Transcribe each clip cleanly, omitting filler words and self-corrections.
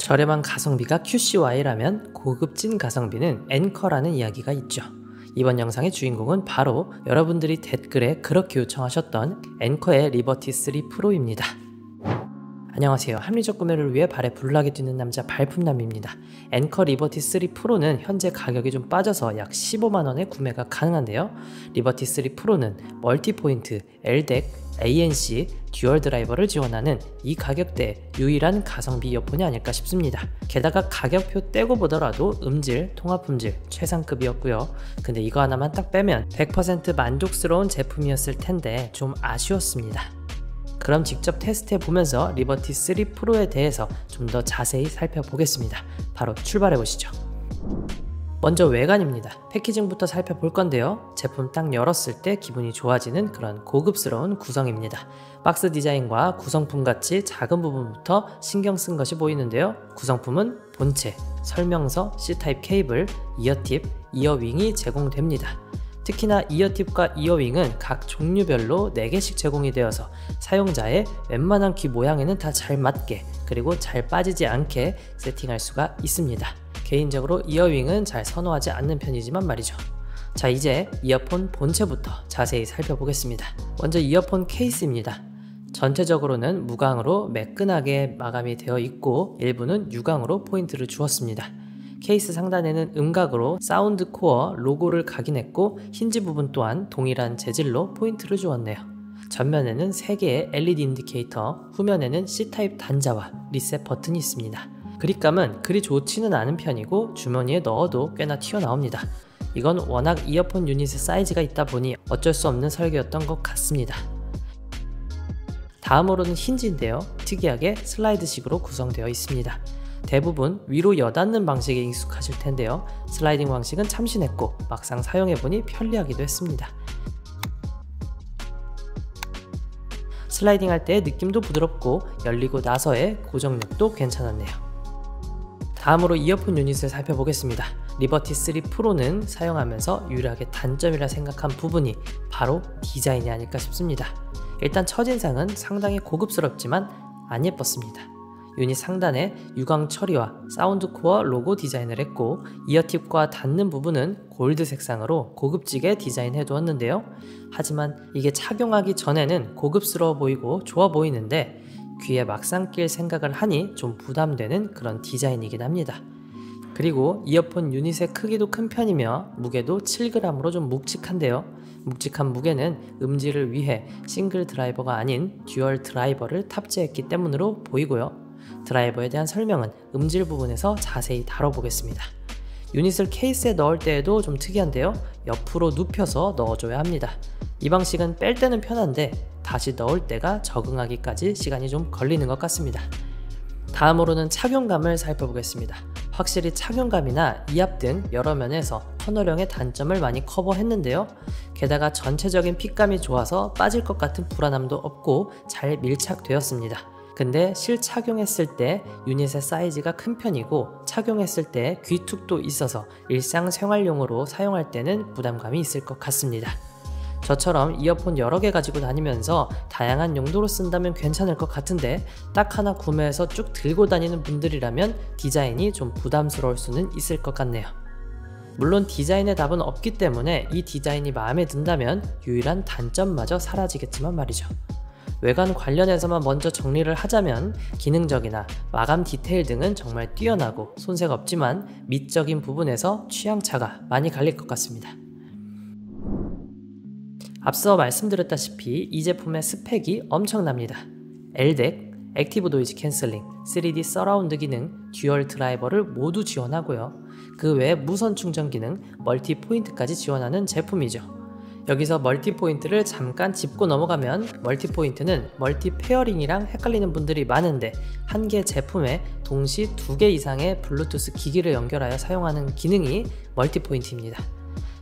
저렴한 가성비가 QCY라면 고급진 가성비는 엔커라는 이야기가 있죠. 이번 영상의 주인공은 바로 여러분들이 댓글에 그렇게 요청하셨던 엔커의 리버티 3 프로입니다. 안녕하세요. 합리적 구매를 위해 발에 불나게 뛰는 남자 발품남입니다. 엔커 리버티 3 프로는 현재 가격이 좀 빠져서 약 15만원에 구매가 가능한데요. 리버티 3 프로는 멀티포인트, LDAC, ANC, 듀얼 드라이버를 지원하는 이 가격대의 유일한 가성비 이어폰이 아닐까 싶습니다. 게다가 가격표 떼고 보더라도 음질, 통합 품질 최상급이었고요. 근데 이거 하나만 딱 빼면 100% 만족스러운 제품이었을 텐데 좀 아쉬웠습니다. 그럼 직접 테스트해 보면서 리버티 3 프로에 대해서 좀 더 자세히 살펴보겠습니다. 바로 출발해 보시죠. 먼저 외관입니다. 패키징부터 살펴볼 건데요. 제품 딱 열었을 때 기분이 좋아지는 그런 고급스러운 구성입니다. 박스 디자인과 구성품 같이 작은 부분부터 신경 쓴 것이 보이는데요. 구성품은 본체, 설명서, C타입 케이블, 이어팁, 이어윙이 제공됩니다. 특히나 이어팁과 이어윙은 각 종류별로 4개씩 제공이 되어서 사용자의 웬만한 귀 모양에는 다 잘 맞게 그리고 잘 빠지지 않게 세팅할 수가 있습니다. 개인적으로 이어윙은 잘 선호하지 않는 편이지만 말이죠. 자, 이제 이어폰 본체부터 자세히 살펴보겠습니다. 먼저 이어폰 케이스입니다. 전체적으로는 무광으로 매끈하게 마감이 되어 있고 일부는 유광으로 포인트를 주었습니다. 케이스 상단에는 음각으로 사운드 코어 로고를 각인했고 힌지 부분 또한 동일한 재질로 포인트를 주었네요. 전면에는 3개의 LED 인디케이터, 후면에는 C타입 단자와 리셋 버튼이 있습니다. 그립감은 그리 좋지는 않은 편이고 주머니에 넣어도 꽤나 튀어나옵니다. 이건 워낙 이어폰 유닛의 사이즈가 있다 보니 어쩔 수 없는 설계였던 것 같습니다. 다음으로는 힌지인데요. 특이하게 슬라이드식으로 구성되어 있습니다. 대부분 위로 여닫는 방식에 익숙하실 텐데요. 슬라이딩 방식은 참신했고 막상 사용해보니 편리하기도 했습니다. 슬라이딩 할 때의 느낌도 부드럽고 열리고 나서의 고정력도 괜찮았네요. 다음으로 이어폰 유닛을 살펴보겠습니다. 리버티 3 프로는 사용하면서 유일하게 단점이라 생각한 부분이 바로 디자인이 아닐까 싶습니다. 일단 첫인상은 상당히 고급스럽지만 안 예뻤습니다. 유닛 상단에 유광 처리와 사운드 코어 로고 디자인을 했고 이어팁과 닿는 부분은 골드 색상으로 고급지게 디자인해 두었는데요. 하지만 이게 착용하기 전에는 고급스러워 보이고 좋아 보이는데 귀에 막상 낄 생각을 하니 좀 부담되는 그런 디자인이긴 합니다. 그리고 이어폰 유닛의 크기도 큰 편이며 무게도 7g으로 좀 묵직한데요. 묵직한 무게는 음질을 위해 싱글 드라이버가 아닌 듀얼 드라이버를 탑재했기 때문으로 보이고요. 드라이버에 대한 설명은 음질 부분에서 자세히 다뤄보겠습니다. 유닛을 케이스에 넣을 때에도 좀 특이한데요. 옆으로 눕혀서 넣어줘야 합니다. 이 방식은 뺄 때는 편한데 다시 넣을 때가 적응하기까지 시간이 좀 걸리는 것 같습니다. 다음으로는 착용감을 살펴보겠습니다. 확실히 착용감이나 이압 등 여러 면에서 터널형의 단점을 많이 커버했는데요. 게다가 전체적인 핏감이 좋아서 빠질 것 같은 불안함도 없고 잘 밀착되었습니다. 근데 실착용했을 때 유닛의 사이즈가 큰 편이고 착용했을 때 귀툭도 있어서 일상생활용으로 사용할 때는 부담감이 있을 것 같습니다. 저처럼 이어폰 여러 개 가지고 다니면서 다양한 용도로 쓴다면 괜찮을 것 같은데 딱 하나 구매해서 쭉 들고 다니는 분들이라면 디자인이 좀 부담스러울 수는 있을 것 같네요. 물론 디자인의 답은 없기 때문에 이 디자인이 마음에 든다면 유일한 단점마저 사라지겠지만 말이죠. 외관 관련해서만 먼저 정리를 하자면 기능적이나 마감 디테일 등은 정말 뛰어나고 손색 없지만 미적인 부분에서 취향차가 많이 갈릴 것 같습니다. 앞서 말씀드렸다시피 이 제품의 스펙이 엄청납니다. LDAC, 액티브 노이즈 캔슬링, 3D 서라운드 기능, 듀얼 드라이버를 모두 지원하고요. 그 외에 무선 충전 기능, 멀티 포인트까지 지원하는 제품이죠. 여기서 멀티 포인트를 잠깐 짚고 넘어가면 멀티 포인트는 멀티 페어링이랑 헷갈리는 분들이 많은데 한 개 제품에 동시 2개 이상의 블루투스 기기를 연결하여 사용하는 기능이 멀티 포인트입니다.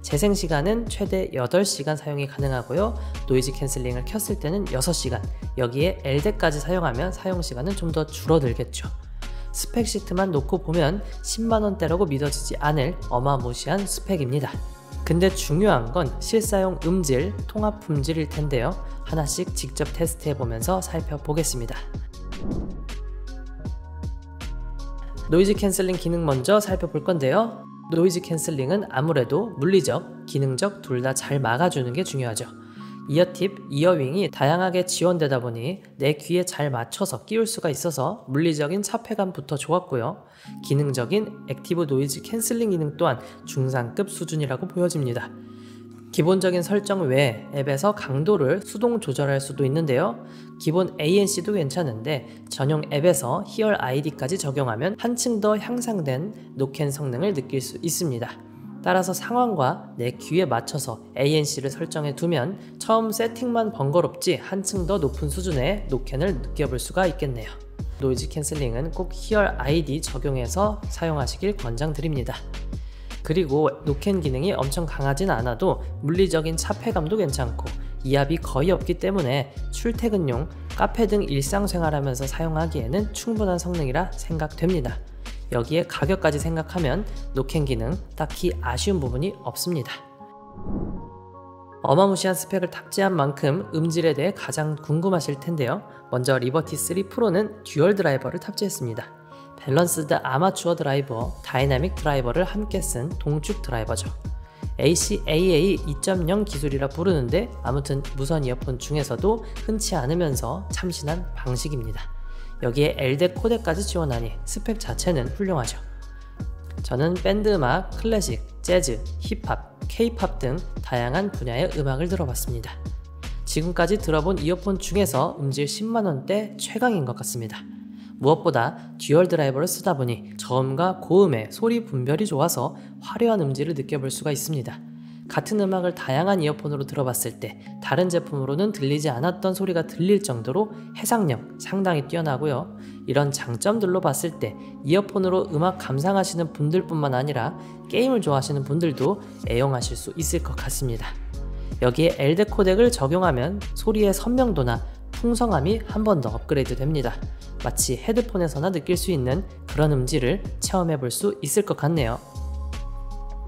재생시간은 최대 8시간 사용이 가능하고요. 노이즈 캔슬링을 켰을 때는 6시간, 여기에 LDAC까지 사용하면 사용시간은 좀 더 줄어들겠죠. 스펙 시트만 놓고 보면 10만원대라고 믿어지지 않을 어마무시한 스펙입니다. 근데 중요한 건 실사용 음질, 통합 품질일 텐데요. 하나씩 직접 테스트해 보면서 살펴보겠습니다. 노이즈 캔슬링 기능 먼저 살펴볼 건데요. 노이즈 캔슬링은 아무래도 물리적, 기능적 둘 다 잘 막아주는 게 중요하죠. 이어팁, 이어윙이 다양하게 지원되다 보니 내 귀에 잘 맞춰서 끼울 수가 있어서 물리적인 차폐감부터 좋았고요. 기능적인 액티브 노이즈 캔슬링 기능 또한 중상급 수준이라고 보여집니다. 기본적인 설정 외에 앱에서 강도를 수동 조절할 수도 있는데요. 기본 ANC도 괜찮은데 전용 앱에서 히얼 ID까지 적용하면 한층 더 향상된 노캔 성능을 느낄 수 있습니다. 따라서 상황과 내 귀에 맞춰서 ANC를 설정해 두면 처음 세팅만 번거롭지 한층 더 높은 수준의 노캔을 느껴볼 수가 있겠네요. 노이즈 캔슬링은 꼭 히얼 ID 적용해서 사용하시길 권장드립니다. 그리고 노캔 기능이 엄청 강하진 않아도 물리적인 차폐감도 괜찮고 이압이 거의 없기 때문에 출퇴근용, 카페 등 일상생활하면서 사용하기에는 충분한 성능이라 생각됩니다. 여기에 가격까지 생각하면 노캔 기능 딱히 아쉬운 부분이 없습니다. 어마무시한 스펙을 탑재한 만큼 음질에 대해 가장 궁금하실 텐데요. 먼저 리버티 3 프로는 듀얼 드라이버를 탑재했습니다. 밸런스드 아마추어 드라이버, 다이나믹 드라이버를 함께 쓴 동축 드라이버죠. ACAA 2.0 기술이라 부르는데 아무튼 무선 이어폰 중에서도 흔치 않으면서 참신한 방식입니다. 여기에 LDAC 코덱까지 지원하니 스펙 자체는 훌륭하죠. 저는 밴드 음악, 클래식, 재즈, 힙합, K-팝 등 다양한 분야의 음악을 들어봤습니다. 지금까지 들어본 이어폰 중에서 음질 10만원대 최강인 것 같습니다. 무엇보다 듀얼 드라이버를 쓰다 보니 저음과 고음의 소리 분별이 좋아서 화려한 음질을 느껴볼 수가 있습니다. 같은 음악을 다양한 이어폰으로 들어봤을 때 다른 제품으로는 들리지 않았던 소리가 들릴 정도로 해상력 상당히 뛰어나고요. 이런 장점들로 봤을 때 이어폰으로 음악 감상하시는 분들뿐만 아니라 게임을 좋아하시는 분들도 애용하실 수 있을 것 같습니다. 여기에 LDAC 코덱을 적용하면 소리의 선명도나 풍성함이 한 번 더 업그레이드 됩니다. 마치 헤드폰에서나 느낄 수 있는 그런 음질을 체험해 볼 수 있을 것 같네요.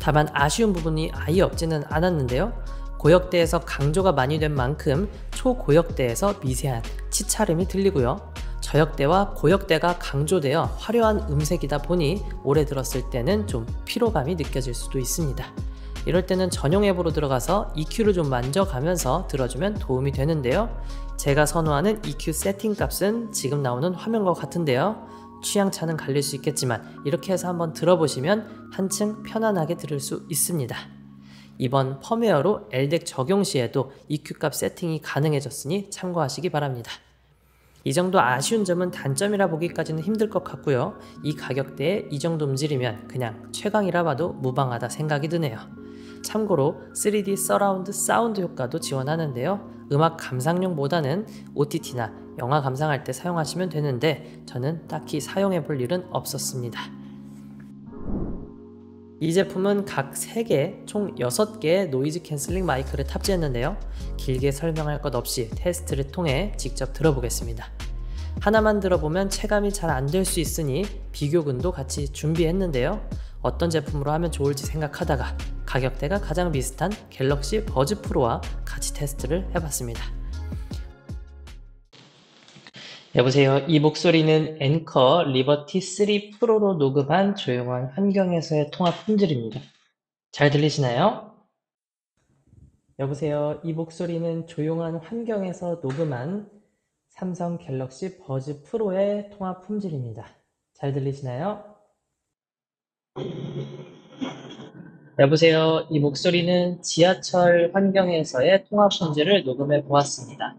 다만 아쉬운 부분이 아예 없지는 않았는데요. 고역대에서 강조가 많이 된 만큼 초고역대에서 미세한 치차름이 들리고요. 저역대와 고역대가 강조되어 화려한 음색이다 보니 오래 들었을 때는 좀 피로감이 느껴질 수도 있습니다. 이럴 때는 전용 앱으로 들어가서 EQ를 좀 만져가면서 들어주면 도움이 되는데요. 제가 선호하는 EQ 세팅 값은 지금 나오는 화면과 같은데요. 취향차는 갈릴 수 있겠지만 이렇게 해서 한번 들어보시면 한층 편안하게 들을 수 있습니다. 이번 펌웨어로 LDAC 적용 시에도 EQ 값 세팅이 가능해졌으니 참고하시기 바랍니다. 이 정도 아쉬운 점은 단점이라 보기까지는 힘들 것 같고요. 이 가격대에 이 정도 음질이면 그냥 최강이라 봐도 무방하다 생각이 드네요. 참고로 3D 서라운드 사운드 효과도 지원하는데요. 음악 감상용보다는 OTT나 영화 감상할 때 사용하시면 되는데 저는 딱히 사용해 볼 일은 없었습니다. 이 제품은 각 3개, 총 6개의 노이즈 캔슬링 마이크를 탑재했는데요. 길게 설명할 것 없이 테스트를 통해 직접 들어보겠습니다. 하나만 들어보면 체감이 잘 안 될 수 있으니 비교군도 같이 준비했는데요. 어떤 제품으로 하면 좋을지 생각하다가 가격대가 가장 비슷한 갤럭시 버즈 프로와 같이 테스트를 해봤습니다. 여보세요. 이 목소리는 앵커 리버티 3 프로로 녹음한 조용한 환경에서의 통화 품질입니다. 잘 들리시나요? 여보세요. 이 목소리는 조용한 환경에서 녹음한 삼성 갤럭시 버즈 프로의 통화 품질입니다. 잘 들리시나요? 여보세요. 이 목소리는 지하철 환경에서의 통화 품질을 녹음해 보았습니다.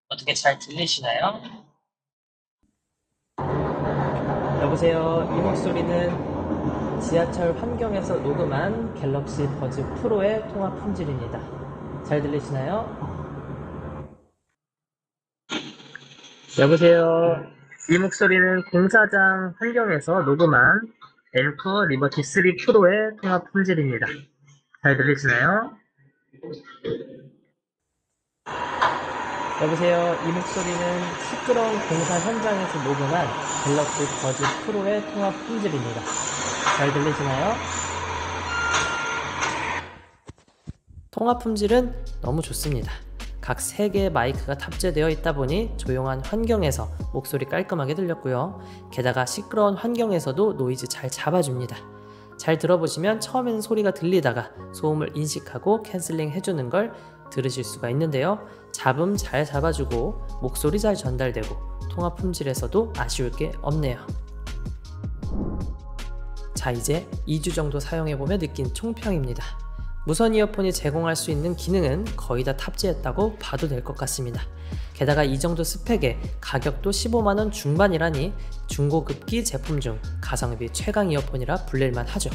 어떻게 잘 들리시나요? 여보세요. 이 목소리는 지하철 환경에서 녹음한 갤럭시 버즈 프로의 통화 품질입니다. 잘 들리시나요? 여보세요. 이 목소리는 공사장 환경에서 녹음한 앵커 리버티 3 프로의 통화 품질입니다. 잘 들리시나요? 여보세요. 이 목소리는 시끄러운 공사 현장에서 녹음한 갤럭시 버즈 프로의 통화 품질입니다. 잘 들리시나요? 통화 품질은 너무 좋습니다. 각 3개의 마이크가 탑재되어 있다 보니 조용한 환경에서 목소리 깔끔하게 들렸고요. 게다가 시끄러운 환경에서도 노이즈 잘 잡아줍니다. 잘 들어보시면 처음에는 소리가 들리다가 소음을 인식하고 캔슬링 해주는 걸 들으실 수가 있는데요. 잡음 잘 잡아주고 목소리 잘 전달되고 통화 품질에서도 아쉬울 게 없네요. 자, 이제 2주 정도 사용해보며 느낀 총평입니다. 무선 이어폰이 제공할 수 있는 기능은 거의 다 탑재했다고 봐도 될 것 같습니다. 게다가 이 정도 스펙에 가격도 15만원 중반이라니 중고급기 제품 중 가성비 최강 이어폰이라 불릴만 하죠.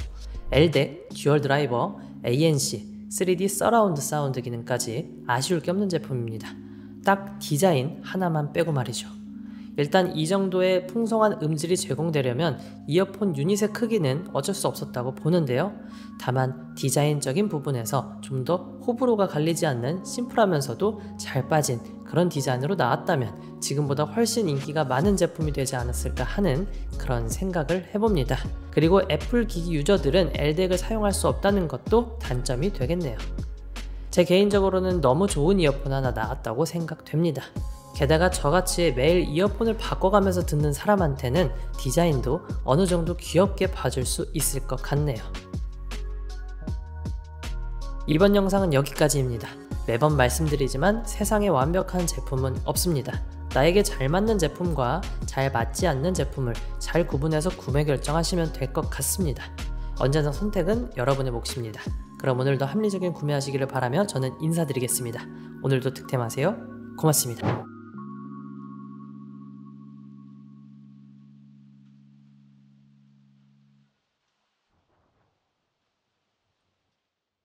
LDAC, 듀얼 드라이버, ANC, 3D 서라운드 사운드 기능까지 아쉬울 게 없는 제품입니다. 딱 디자인 하나만 빼고 말이죠. 일단 이 정도의 풍성한 음질이 제공되려면 이어폰 유닛의 크기는 어쩔 수 없었다고 보는데요. 다만 디자인적인 부분에서 좀 더 호불호가 갈리지 않는 심플하면서도 잘 빠진 그런 디자인으로 나왔다면 지금보다 훨씬 인기가 많은 제품이 되지 않았을까 하는 그런 생각을 해봅니다. 그리고 애플 기기 유저들은 LDAC을 사용할 수 없다는 것도 단점이 되겠네요. 제 개인적으로는 너무 좋은 이어폰 하나 나왔다고 생각됩니다. 게다가 저같이 매일 이어폰을 바꿔가면서 듣는 사람한테는 디자인도 어느 정도 귀엽게 봐줄 수 있을 것 같네요. 이번 영상은 여기까지입니다. 매번 말씀드리지만 세상에 완벽한 제품은 없습니다. 나에게 잘 맞는 제품과 잘 맞지 않는 제품을 잘 구분해서 구매 결정하시면 될 것 같습니다. 언제나 선택은 여러분의 몫입니다. 그럼 오늘도 합리적인 구매하시기를 바라며 저는 인사드리겠습니다. 오늘도 득템하세요. 고맙습니다.